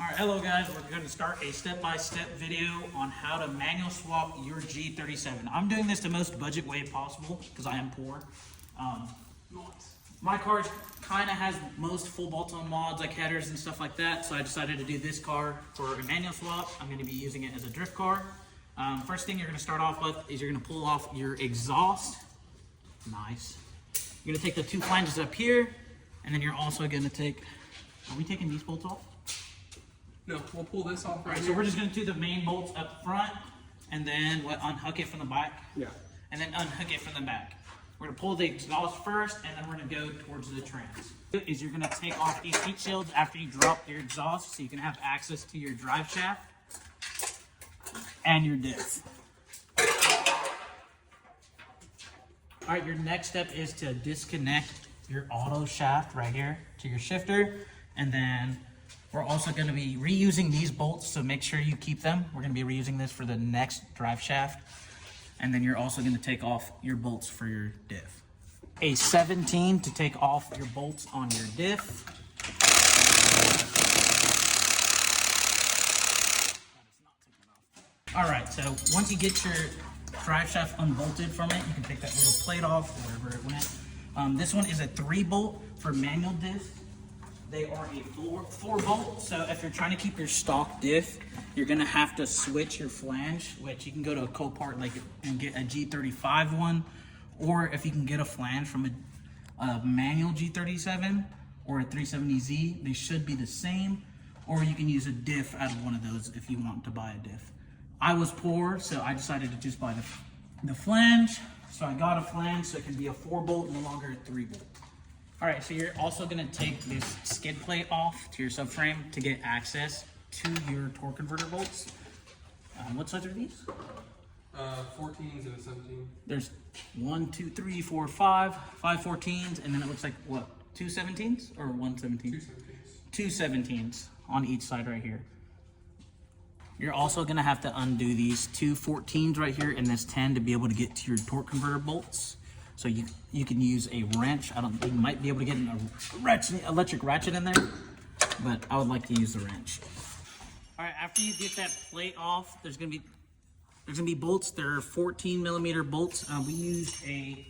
Alright, hello guys, we're going to start a step-by-step video on how to manual swap your G37. I'm doing this the most budget way possible because I am poor. My car kind of has most full bolt-on mods like headers and stuff like that, so I decided to do this car for a manual swap. I'm going to be using it as a drift car. First thing you're going to start off with is you're going to pull off your exhaust. Nice. You're going to take the two flanges up here, and then you're also going to take... Are we taking these bolts off? No, we'll pull this off right here. So we're just going to do the main bolts up front, and then unhook it from the back. Yeah. And then unhook it from the back. We're going to pull the exhaust first, and then we're going to go towards the trans. Is you're going to take off these heat shields after you drop your exhaust so you can have access to your drive shaft and your diff. All right, your next step is to disconnect your auto shaft right here to your shifter, and then we're also going to be reusing these bolts, so make sure you keep them. We're going to be reusing this for the next drive shaft. And then you're also going to take off your bolts for your diff. A 17 to take off your bolts on your diff. All right, so once you get your drive shaft unbolted from it, you can take that little plate off wherever it went. This one is a 3-bolt for manual diff. They are a 4-bolt, so if you're trying to keep your stock diff, you're gonna have to switch your flange, which you can go to a Copart and get a G35 one, or if you can get a flange from a manual G37 or a 370Z, they should be the same, or you can use a diff out of one of those if you want to buy a diff. I was poor, so I decided to just buy the flange, so I got a flange so it can be a 4-bolt, no longer a 3-bolt. All right, so you're also gonna take this skid plate off to your subframe to get access to your torque converter bolts. What size are these? 14s and a 17. There's 1, 2, 3, 4, 5 14s, and then it looks like what, 2 17s or 1 17? 2 17s. 2 17s on each side right here. You're also gonna have to undo these 2 14s right here and this 10 to be able to get to your torque converter bolts. So you can use a wrench. You might be able to get an electric ratchet in there, but I would like to use the wrench. All right, after you get that plate off, there's gonna be bolts. They're 14mm bolts. We used a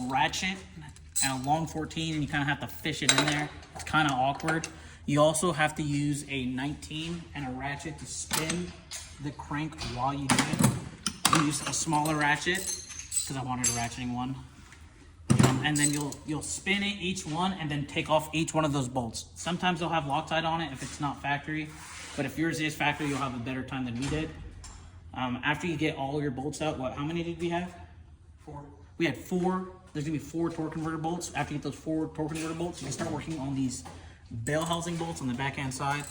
ratchet and a long 14, and you kind of have to fish it in there. It's kind of awkward. You also have to use a 19 and a ratchet to spin the crank while you do it. Use a smaller ratchet, because I wanted a ratcheting one. And then you'll spin it, each one, and then take off each one of those bolts. Sometimes they'll have Loctite on it if it's not factory, but if yours is factory, you'll have a better time than we did. After you get all your bolts out, how many did we have? 4. We had 4. There's gonna be 4 torque converter bolts. After you get those 4 torque converter bolts, you can start working on these bell housing bolts on the backhand side.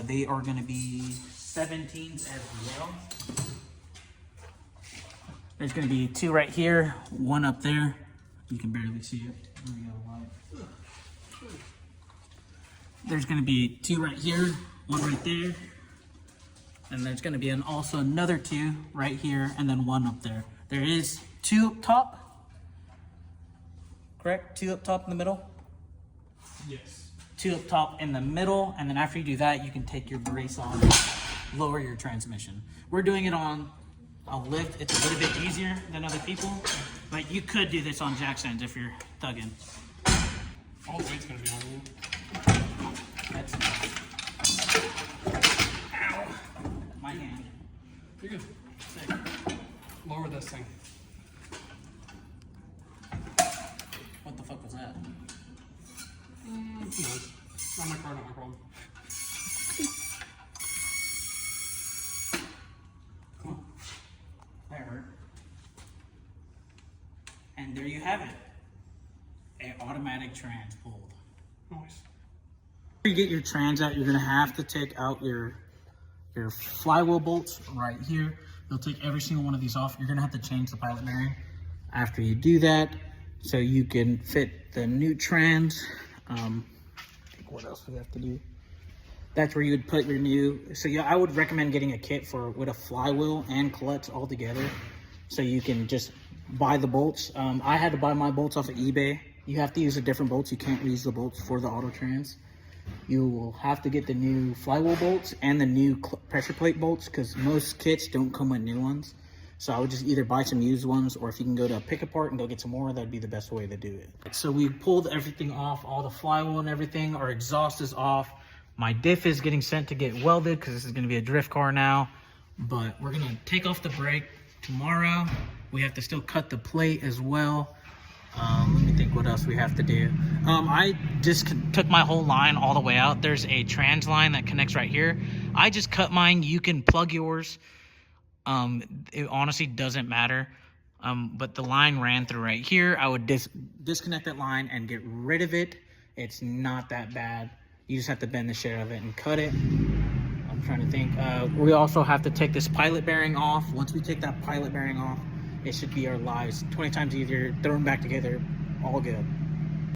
They are gonna be 17s as well. There's going to be 2 right here, 1 up there. You can barely see it. There's going to be 2 right here, 1 right there. And there's going to be also another 2 right here, and then 1 up there. There is 2 up top. Correct? 2 up top in the middle? Yes. 2 up top in the middle, and then after you do that, you can take your brace off, lower your transmission. We're doing it on a lift. It's a little bit easier than other people, but you could do this on jack stands if you're thugging. All the weight's gonna be on you. That's ow, my hand. You're good. Sick. Lower this thing. What the fuck was that? Who knows? Not my car, not my problem. That hurt. And there you have it. An automatic trans pulled. Nice. After you get your trans out, you're gonna have to take out your flywheel bolts right here. You'll take every single one of these off. You're gonna have to change the pilot bearing after you do that, so you can fit the new trans. What else do we have to do? That's where you would put your new, so yeah, I would recommend getting a kit with a flywheel and clutch all together, so you can just buy the bolts. I had to buy my bolts off of eBay. You have to use a different bolts. You can't reuse the bolts for the auto trans. You will have to get the new flywheel bolts and the new pressure plate bolts because most kits don't come with new ones. So I would just either buy some used ones, or if you can go to a pick apart and go get some more, that'd be the best way to do it. So we pulled everything off, all the flywheel and everything. Our exhaust is off. My diff is getting sent to get welded because this is going to be a drift car now. But we're going to take off the brake tomorrow. We have to still cut the plate as well. Let me think what else we have to do. I just took my whole line all the way out. There's a trans line that connects right here. I just cut mine. You can plug yours. It honestly doesn't matter. But the line ran through right here. I would disconnect that line and get rid of it. It's not that bad. You just have to bend the shit out of it and cut it. I'm trying to think. We also have to take this pilot bearing off. Once we take that pilot bearing off, it should be our lives 20 times easier. Throw them back together, all good.